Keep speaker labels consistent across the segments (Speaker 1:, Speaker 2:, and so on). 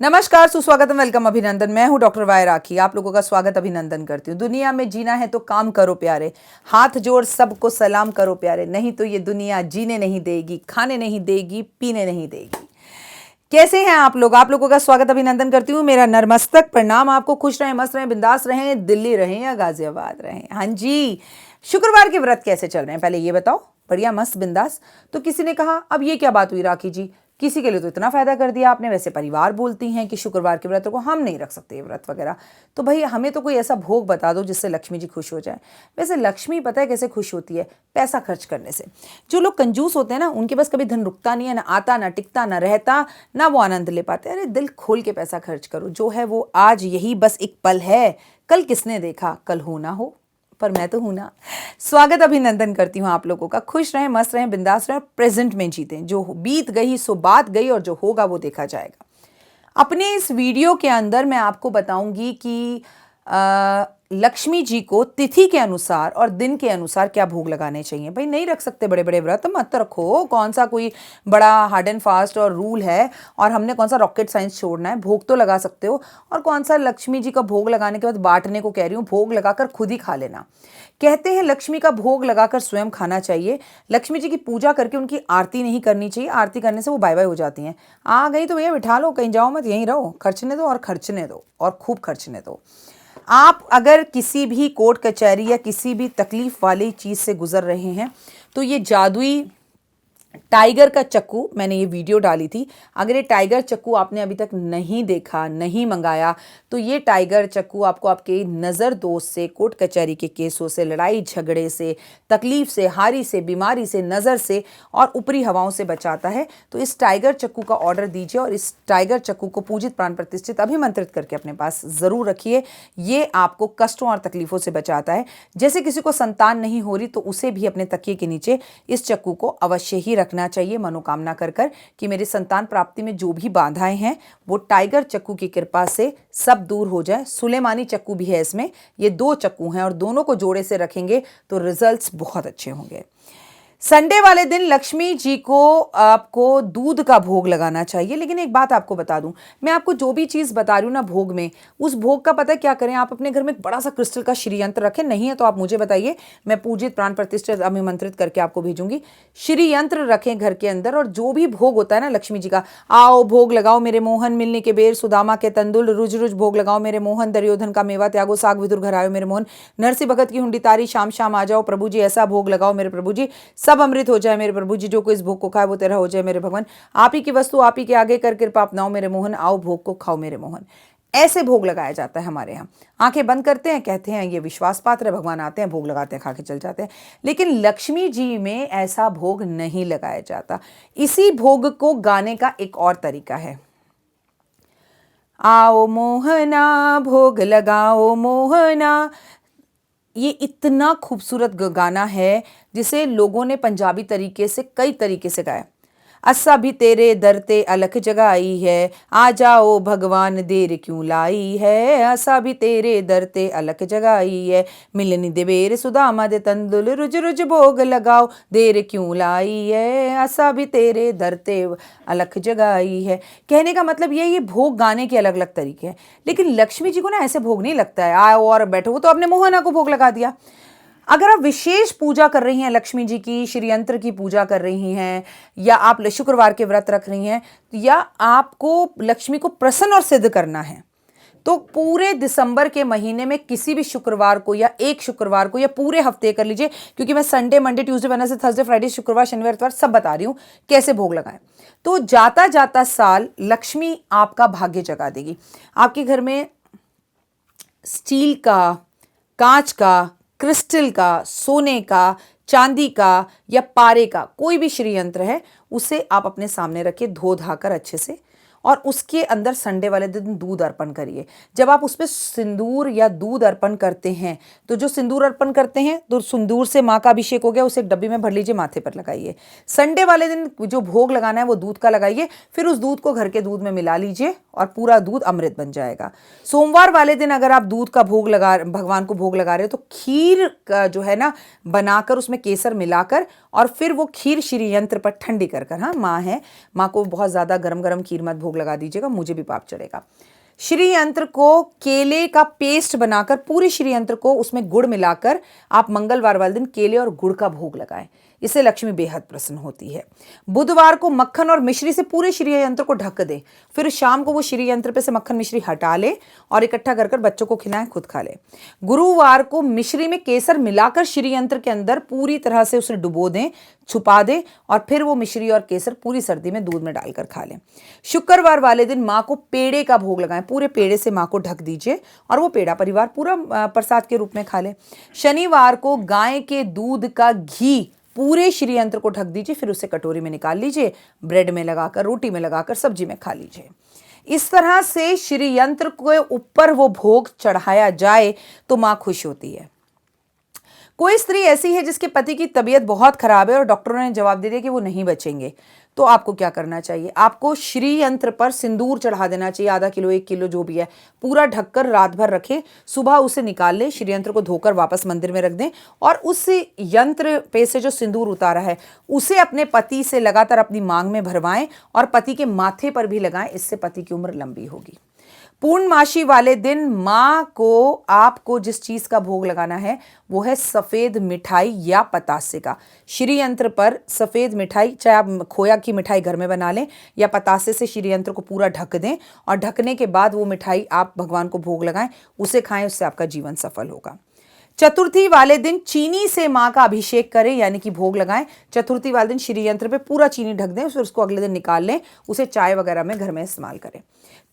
Speaker 1: नमस्कार, सुस्वागतम, वेलकम, अभिनंदन। मैं हूं डॉक्टर वाई राखी। आप लोगों का स्वागत अभिनंदन करती हूं। दुनिया में जीना है तो काम करो प्यारे, हाथ जोड़ सबको सलाम करो प्यारे, नहीं तो ये दुनिया जीने नहीं देगी, खाने नहीं देगी, पीने नहीं देगी। कैसे हैं आप लोग? आप लोगों का स्वागत अभिनंदन करती हूँ। मेरा नतमस्तक प्रणाम आपको। खुश रहें, मस्त रहें, बिंदास रहें, दिल्ली रहें या गाजियाबाद रहें। हाँ जी, शुक्रवार के व्रत कैसे चल रहे हैं पहले ये बताओ? बढ़िया, मस्त, बिंदास। तो किसी ने कहा अब ये क्या बात हुई राखी जी, किसी के लिए तो इतना फायदा कर दिया आपने। वैसे परिवार बोलती हैं कि शुक्रवार के व्रत को हम नहीं रख सकते, ये व्रत वगैरह। तो भाई हमें तो कोई ऐसा भोग बता दो जिससे लक्ष्मी जी खुश हो जाए। वैसे लक्ष्मी पता है कैसे खुश होती है? पैसा खर्च करने से। जो लोग कंजूस होते हैं ना, उनके पास कभी धन रुकता नहीं है, ना आता, ना टिकता, ना रहता, ना वो आनंद ले पाते। अरे दिल खोल के पैसा खर्च करो। जो है वो आज यही बस एक पल है, कल किसने देखा, कल हो ना हो, पर मैं तो हूं ना। स्वागत अभिनंदन करती हूं आप लोगों का। खुश रहें, मस्त रहें, बिंदास रहें, प्रेजेंट में जीतें। जो बीत गई सो बात गई, और जो होगा वो देखा जाएगा। अपने इस वीडियो के अंदर मैं आपको बताऊंगी कि लक्ष्मी जी को तिथि के अनुसार और दिन के अनुसार क्या भोग लगाने चाहिए। भाई नहीं रख सकते बड़े बड़े व्रत, मत रखो। कौन सा कोई बड़ा हार्ड एंड फास्ट और रूल है, और हमने कौन सा रॉकेट साइंस छोड़ना है? भोग तो लगा सकते हो। और कौन सा लक्ष्मी जी का भोग लगाने के बाद बांटने को कह रही हूँ? भोग लगाकर खुद ही खा लेना। कहते हैं लक्ष्मी का भोग लगाकर स्वयं खाना चाहिए। लक्ष्मी जी की पूजा करके उनकी आरती नहीं करनी चाहिए। आरती करने से वो बाय बाय हो जाती हैं। आ गई तो भैया बिठा लो, कहीं जाओ मत, यहीं रहो। खर्चने दो और खर्चने दो, और खूब खर्चने दो। आप अगर किसी भी कोर्ट कचहरी या किसी भी तकलीफ वाली चीज़ से गुजर रहे हैं तो ये जादुई टाइगर का चक्कू, मैंने ये वीडियो डाली थी। अगर ये टाइगर चक्कू आपने अभी तक नहीं देखा, नहीं मंगाया, तो ये टाइगर चक्कू आपको आपके नज़र दोष से, कोर्ट कचहरी के केसों से, लड़ाई झगड़े से, तकलीफ से, हारी से, बीमारी से, नज़र से और ऊपरी हवाओं से बचाता है। तो इस टाइगर चक्कू का ऑर्डर दीजिए और इस टाइगर चक्कू को पूजित, प्राण प्रतिष्ठित, अभिमंत्रित करके अपने पास ज़रूर रखिए। ये आपको कष्टों और तकलीफ़ों से बचाता है। जैसे किसी को संतान नहीं हो रही तो उसे भी अपने तकिए के नीचे इस चक्कू को अवश्य ही रखना चाहिए, मनोकामना कर कर कि मेरी संतान प्राप्ति में जो भी बाधाएं हैं वो टाइगर चक्कू की कृपा से सब दूर हो जाए। सुलेमानी चक्कू भी है इसमें। ये 2 चक्कू हैं और दोनों को जोड़े से रखेंगे तो रिजल्ट्स बहुत अच्छे होंगे। संडे वाले दिन लक्ष्मी जी को आपको दूध का भोग लगाना चाहिए। लेकिन एक बात आपको बता दूं, मैं आपको जो भी चीज़ बता रही हूँ ना भोग में, उस भोग का पता है क्या करें? आप अपने घर में एक बड़ा सा क्रिस्टल का श्री यंत्र रखें। नहीं है तो आप मुझे बताइए, मैं पूजित, प्राण प्रतिष्ठित, अभिमंत्रित करके आपको भेजूंगी। श्री यंत्र रखें घर के अंदर, और जो भी भोग होता है ना लक्ष्मी जी का, आओ भोग लगाओ मेरे मोहन, मिलने के बेर, सुदामा के तंदुल, रुज रुज भोग लगाओ मेरे मोहन, दुर्योधन का मेवा त्यागो, साग विदुर घर आयो मेरे मोहन, नरसी भगत की हुंडी तारी, शाम शाम आ जाओ प्रभु जी, ऐसा भोग लगाओ मेरे प्रभु जी, सब अमृत हो जाए मेरे प्रभु जी, जो कोई इस भोग को खाए वो तेरा हो जाए मेरे भगवान, आप ही की वस्तु आप ही के आगे कर कृपा अपनाओ मेरे मोहन, आओ भोग को खाओ मेरे मोहन। ऐसे भोग लगाया जाता है हमारे यहाँ। आंखें बंद करते हैं, कहते हैं ये विश्वास पात्र है, भगवान आते हैं, भोग लगाते हैं, खा के चल जाते हैं। लेकिन लक्ष्मी जी में ऐसा भोग नहीं लगाया जाता। इसी भोग को गाने का एक और तरीका है। आओ मोहना भोग लगाओ मोहना, ये इतना खूबसूरत गाना है जिसे लोगों ने पंजाबी तरीके से कई तरीके से गाया। असा भी तेरे दर ते अलख जगाई है, आ जाओ भगवान देर क्यों लाई है, असा भी तेरे दर ते अलख जगाई है, मिलनी दे बेर सुदामा दे तंदुल, रुज रुज भोग लगाओ देर क्यों लाई है, असा भी तेरे दर ते अलख जगाई है। कहने का मतलब ये भोग गाने के अलग अलग तरीके हैं। लेकिन लक्ष्मी जी को ना ऐसे भोग नहीं लगता है आओ और बैठो, वो तो अपने मोहना को भोग लगा दिया। अगर आप विशेष पूजा कर रही हैं लक्ष्मी जी की, श्री यंत्र की पूजा कर रही हैं, या आप शुक्रवार के व्रत रख रही हैं, या आपको लक्ष्मी को प्रसन्न और सिद्ध करना है, तो पूरे दिसंबर के महीने में किसी भी शुक्रवार को या एक शुक्रवार को या पूरे हफ्ते कर लीजिए, क्योंकि मैं Sunday, Monday, Tuesday, Wednesday, Thursday, Friday, शुक्रवार, शनिवार, इतवार सब बता रही हूं कैसे भोग लगाएं। तो जाता जाता साल लक्ष्मी आपका भाग्य जगा देगी। आपके घर में स्टील का, कांच का, क्रिस्टल का, सोने का, चांदी का या पारे का कोई भी श्री यंत्र है, उसे आप अपने सामने रखिए, धो धाकर अच्छे से, और उसके अंदर संडे वाले दिन दूध अर्पण करिए। जब आप उस पर सिंदूर या दूध अर्पण करते हैं, तो जो सिंदूर अर्पण करते हैं तो सिंदूर से माँ का अभिषेक हो गया, उसे एक डब्बी में भर लीजिए, माथे पर लगाइए। संडे वाले दिन जो भोग लगाना है वो दूध का लगाइए, फिर उस दूध को घर के दूध में मिला लीजिए और पूरा दूध अमृत बन जाएगा। सोमवार वाले दिन अगर आप दूध का भोग लगा, भगवान को भोग लगा रहे हो, तो खीर का जो है ना बनाकर उसमें केसर मिलाकर, और फिर वो खीर श्री यंत्र पर ठंडी कर कर, हाँ माँ है, माँ को बहुत ज़्यादा गरम गरम खीर मत भोग भोग लगा दीजिएगा, मुझे भी पाप चढ़ेगा। श्री यंत्र को केले का पेस्ट बनाकर, पूरे श्री यंत्र को उसमें गुड़ मिलाकर आप मंगलवार वाले दिन केले और गुड़ का भोग लगाएं, इससे लक्ष्मी बेहद प्रसन्न होती है। बुधवार को मक्खन और मिश्री से पूरे श्री यंत्र को ढक दें, फिर शाम को वो श्री यंत्र पे से मक्खन मिश्री हटा ले और इकट्ठा कर बच्चों को खिलाएं, खुद खा ले। गुरुवार को मिश्री में केसर मिलाकर श्री यंत्र के अंदर पूरी तरह से उसे डुबो दें, छुपा दें और फिर वो मिश्री और केसर पूरी सर्दी में दूध में डालकर खा लें। शुक्रवार वाले दिन माँ को पेड़े का भोग लगाएं, पूरे पेड़े से माँ को ढक दीजिए और वो पेड़ा परिवार पूरा प्रसाद के रूप में खा ले। शनिवार को गाय के दूध का घी पूरे श्री यंत्र को ढक दीजिए, फिर उसे कटोरी में निकाल लीजिए, ब्रेड में लगाकर, रोटी में लगाकर, सब्जी में खा लीजिए। इस तरह से श्री यंत्र के ऊपर वो भोग चढ़ाया जाए तो माँ खुश होती है। कोई स्त्री ऐसी है जिसके पति की तबीयत बहुत खराब है और डॉक्टरों ने जवाब दे दिया कि वो नहीं बचेंगे, तो आपको क्या करना चाहिए? आपको श्री यंत्र पर सिंदूर चढ़ा देना चाहिए, आधा किलो 1 किलो जो भी है, पूरा ढककर रात भर रखें, सुबह उसे निकाल लें, श्री यंत्र को धोकर वापस मंदिर में रख दें और उस यंत्र पे से जो सिंदूर उतारा है उसे अपने पति से लगातार अपनी मांग में भरवाएं और पति के माथे पर भी लगाएं, इससे पति की उम्र लंबी होगी। पूर्णमासी वाले दिन माँ को आपको जिस चीज का भोग लगाना है वो है सफेद मिठाई या पतासे का। श्री यंत्र पर सफेद मिठाई, चाहे आप खोया की मिठाई घर में बना लें या पतासे से श्री यंत्र को पूरा ढक दें और ढकने के बाद वो मिठाई आप भगवान को भोग लगाएं, उसे खाएं, उससे आपका जीवन सफल होगा। चतुर्थी वाले दिन चीनी से माँ का अभिषेक करें, यानी कि भोग लगाएं। चतुर्थी वाले दिन श्री यंत्र पे पूरा चीनी ढक दें, फिर उसको अगले दिन निकाल लें, उसे चाय वगैरह में घर में इस्तेमाल करें।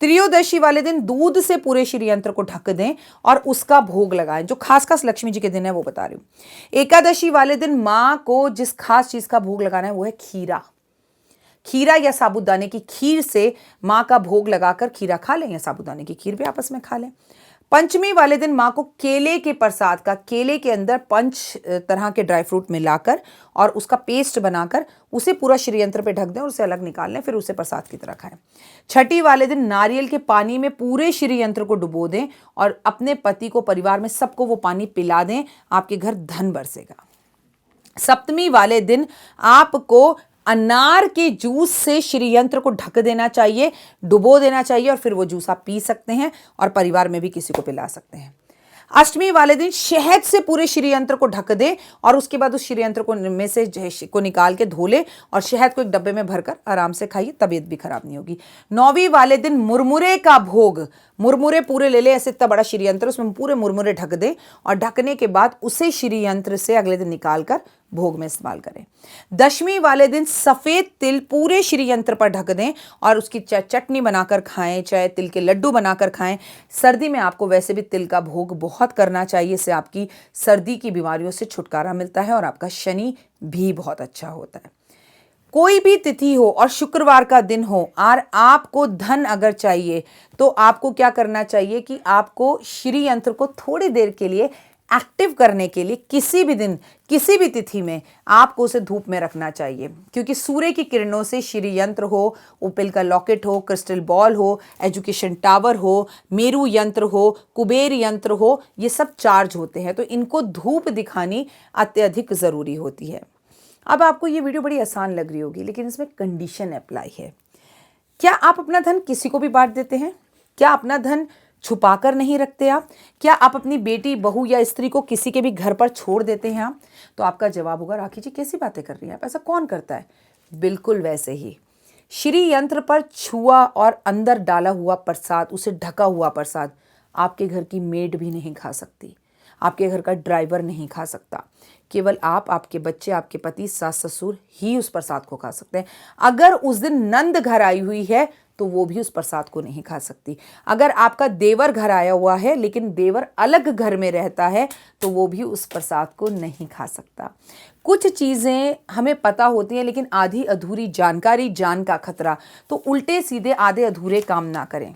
Speaker 1: त्रयोदशी वाले दिन दूध से पूरे श्री यंत्र को ढक दें और उसका भोग लगाएं, जो खास खास लक्ष्मी जी के दिन है वो बता रही हूँ। एकादशी वाले दिन माँ को जिस खास चीज का भोग लगाना है वो है खीरा। खीरा या साबूदाने की खीर से माँ का भोग लगाकर खीरा खा लें या साबूदाने की खीर भी आपस में खा लें। पंचमी वाले दिन माँ को केले के प्रसाद का, केले के अंदर 5 तरह के ड्राई फ्रूट मिलाकर और उसका पेस्ट बनाकर उसे पूरा श्री यंत्र पे ढक दें और उसे अलग निकाल लें, फिर उसे प्रसाद की तरह खाएं। छठी वाले दिन नारियल के पानी में पूरे श्री यंत्र को डुबो दें और अपने पति को, परिवार में सबको वो पानी पिला दें, आपके घर धन बरसेगा। सप्तमी वाले दिन आपको अनार के जूस से श्री यंत्र को ढक देना चाहिए, डुबो देना चाहिए और फिर वो जूस आप पी सकते हैं और परिवार में भी किसी को पिला सकते हैं। अष्टमी वाले दिन शहद से पूरे श्री यंत्र को ढक दें और उसके बाद उस श्री यंत्र को में से को निकाल के धो ले और शहद को एक डब्बे में भरकर आराम से खाइए, तबीयत भी खराब नहीं होगी। 9वीं वाले दिन मुरमुरे का भोग, मुरमुरे पूरे ले ले, ऐसे इतना बड़ा श्री यंत्र, उसमें पूरे मुरमुरे ढक दें और ढकने के बाद उसे श्री यंत्र से अगले दिन निकाल कर भोग में इस्तेमाल करें। 10वीं वाले दिन सफेद तिल पूरे श्री यंत्र पर ढक दें और उसकी चटनी बनाकर खाएं, चाहे तिल के लड्डू बनाकर खाएं। सर्दी में आपको वैसे भी तिल का भोग बहुत करना चाहिए, इससे आपकी सर्दी की बीमारियों से छुटकारा मिलता है और आपका शनि भी बहुत अच्छा होता है। कोई भी तिथि हो और शुक्रवार का दिन हो और आपको धन अगर चाहिए तो आपको क्या करना चाहिए कि आपको श्री यंत्र को थोड़ी देर के लिए एक्टिव करने के लिए किसी भी दिन, किसी भी तिथि में आपको उसे धूप में रखना चाहिए, क्योंकि सूर्य की किरणों से श्री यंत्र हो, उपिल का लॉकेट हो, क्रिस्टल बॉल हो, एजुकेशन टावर हो, मेरू यंत्र हो, कुबेर यंत्र हो, ये सब चार्ज होते हैं, तो इनको धूप दिखानी अत्यधिक ज़रूरी होती है। अब आपको ये वीडियो बड़ी आसान लग रही होगी, लेकिन इसमें कंडीशन अप्लाई है। क्या आप अपना धन किसी को भी बांट देते हैं? क्या अपना धन छुपा कर नहीं रखते आप? क्या आप अपनी बेटी, बहू या स्त्री को किसी के भी घर पर छोड़ देते हैं आप? तो आपका जवाब होगा, राखी जी कैसी बातें कर रही हैं आप, ऐसा कौन करता है? बिल्कुल वैसे ही श्री यंत्र पर छुआ और अंदर डाला हुआ प्रसाद, उसे ढका हुआ प्रसाद आपके घर की मेड भी नहीं खा सकती, आपके घर का ड्राइवर नहीं खा सकता, केवल आप, आपके बच्चे, आपके पति, सास ससुर ही उस प्रसाद को खा सकते हैं। अगर उस दिन नंद घर आई हुई है तो वो भी उस प्रसाद को नहीं खा सकती। अगर आपका देवर घर आया हुआ है लेकिन देवर अलग घर में रहता है तो वो भी उस प्रसाद को नहीं खा सकता। कुछ चीज़ें हमें पता होती हैं लेकिन आधी अधूरी जानकारी, जान का खतरा, तो उल्टे सीधे आधे अधूरे काम ना करें।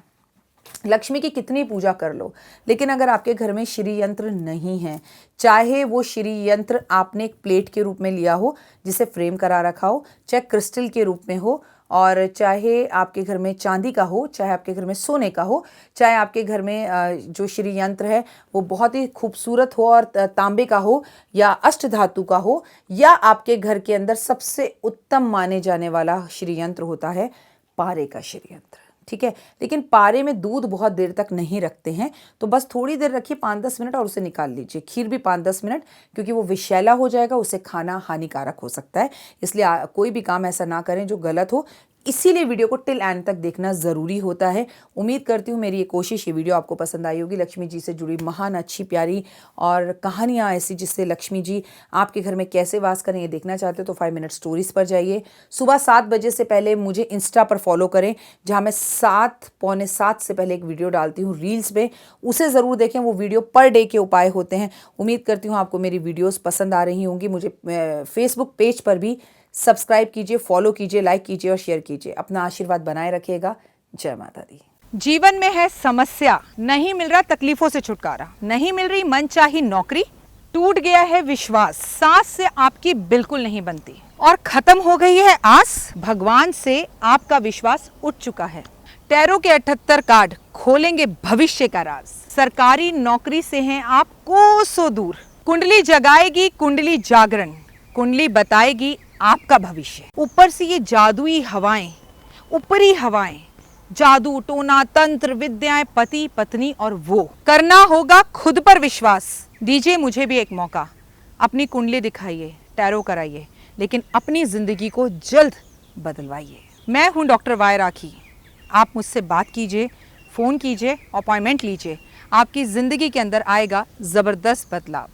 Speaker 1: लक्ष्मी की कितनी पूजा कर लो, लेकिन अगर आपके घर में श्री यंत्र नहीं है, चाहे वो श्री यंत्र आपने एक प्लेट के रूप में लिया हो जिसे फ्रेम करा रखा हो, चाहे क्रिस्टल के रूप में हो, और चाहे आपके घर में चांदी का हो, चाहे आपके घर में सोने का हो, चाहे आपके घर में जो श्री यंत्र है वो बहुत ही खूबसूरत हो और तांबे का हो या अष्ट धातु का हो, या आपके घर के अंदर सबसे उत्तम माने जाने वाला श्री यंत्र होता है पारे का श्री यंत्र। ठीक है। लेकिन पारे में दूध बहुत देर तक नहीं रखते हैं, तो बस थोड़ी देर रखिए, 5-10 मिनट, और उसे निकाल लीजिए। खीर भी 5-10 मिनट, क्योंकि वो विषैला हो जाएगा, उसे खाना हानिकारक हो सकता है। इसलिए कोई भी काम ऐसा ना करें जो गलत हो। इसीलिए वीडियो को टिल एंड तक देखना ज़रूरी होता है। उम्मीद करती हूँ मेरी ये कोशिश, ये वीडियो आपको पसंद आई होगी। लक्ष्मी जी से जुड़ी महान, अच्छी, प्यारी और कहानियाँ ऐसी जिससे लक्ष्मी जी आपके घर में कैसे वास करें, ये देखना चाहते हो तो 5 मिनट स्टोरीज़ पर जाइए। सुबह 7 बजे से पहले मुझे इंस्टा पर फॉलो करें, जहाँ मैं 7, पौने 7 से पहले एक वीडियो डालती हूँ रील्स पे, उसे ज़रूर देखें। वो वीडियो पर डे के उपाय होते हैं। उम्मीद करती हूँ आपको मेरी वीडियोज़ पसंद आ रही होंगी। मुझे फेसबुक पेज पर भी सब्सक्राइब कीजिए, फॉलो कीजिए, लाइक कीजिए और शेयर कीजिए। अपना आशीर्वाद बनाए रखिएगा। जय माता दी।
Speaker 2: जीवन में है समस्या, नहीं मिल रहा तकलीफों से छुटकारा, नहीं मिल रही मनचाही नौकरी, टूट गया है विश्वास, सांस से आपकी बिल्कुल नहीं बनती और खत्म हो गई है आस, भगवान से आपका विश्वास उठ चुका है। टैरो के 78 कार्ड खोलेंगे भविष्य का राज। सरकारी नौकरी से हैं आप कोसों दूर। कुंडली जगाएगी कुंडली जागरण, कुंडली बताएगी आपका भविष्य। ऊपर से ये जादुई हवाएं, ऊपरी हवाएं, जादू टोना तंत्र विद्याएं, पति पत्नी और वो। करना होगा खुद पर विश्वास। दीजिए मुझे भी एक मौका, अपनी कुंडली दिखाइए, टैरो कराइए, लेकिन अपनी जिंदगी को जल्द बदलवाइए। मैं हूं डॉक्टर वाई राखी। आप मुझसे बात कीजिए, फ़ोन कीजिए, अपॉइंटमेंट लीजिए। आपकी ज़िंदगी के अंदर आएगा ज़बरदस्त बदलाव।